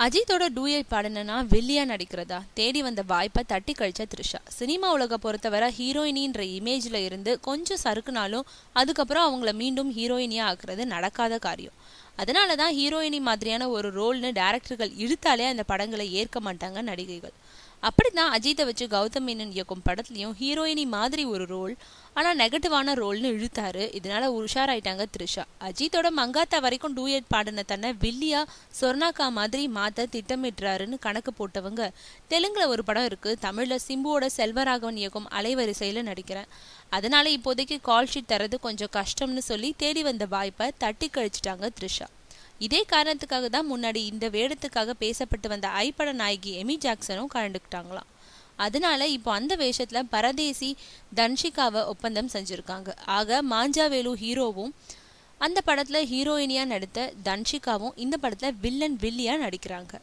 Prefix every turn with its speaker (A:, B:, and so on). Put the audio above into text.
A: அஜித்தோட டூயட் பாடனா வில்லியா நடிக்கிறதா தேடி வந்த வாய்ப்பை தட்டி கழிச்ச த்ரிஷா. சினிமா உலக பொறுத்தவரை ஹீரோயினின்ற இமேஜ்ல இருந்து கொஞ்சம் சறுக்குனாலும் அதுக்கப்புறம் அவங்கள மீண்டும் ஹீரோயினியா ஆக்குறது நடக்காத காரியம். அதனாலதான் ஹீரோயினி மாதிரியான ஒரு ரோல்னு டைரக்டர்கள் இழுத்தாலே அந்த படங்களை ஏற்க மாட்டாங்க நடிகைகள். அப்படித்தான் அஜித்தை வச்சு கௌதம் மேனன் இயக்கும் படத்துலயும் ஹீரோயினி மாதிரி ஒரு ரோல், ஆனா நெகட்டிவான ரோல்னு இழுத்தாரு. இதனால உஷாராயிட்டாங்க த்ரிஷா. அஜித்தோட மங்காத்தா வரைக்கும் டூயட் பாடின தன்னை வில்லியா சொர்ணாக்கா மாதிரி மாத்த திட்டமிட்டுறாருன்னு கணக்கு போட்டவங்க தெலுங்குல ஒரு படம் இருக்கு, தமிழ்ல சிம்புவோட செல்வராகவன் இயக்கும் அலைவரிசையில நடிக்கிறேன், அதனால இப்போதைக்கு கால் ஷீட் தரது கொஞ்சம் கஷ்டம்னு சொல்லி தேடி வந்த வாய்ப்பை தட்டி கழிச்சிட்டாங்க த்ரிஷா. இதே காரணத்துக்காக தான் முன்னாடி இந்த வேடத்துக்காக பேசப்பட்டு வந்த ஐப்பட நாயகி எமி ஜாக்சனும் கலந்துக்கிட்டாங்களாம். அதனால இப்போ அந்த வேஷத்துல பரதேசி தன்ஷிகாவை ஒப்பந்தம் செஞ்சிருக்காங்க. ஆக மாஞ்சாவேலு ஹீரோவும் அந்த படத்துல ஹீரோயினியா நடித்த தன்ஷிகாவும் இந்த படத்துல வில்லன் வில்லியா நடிக்கிறாங்க.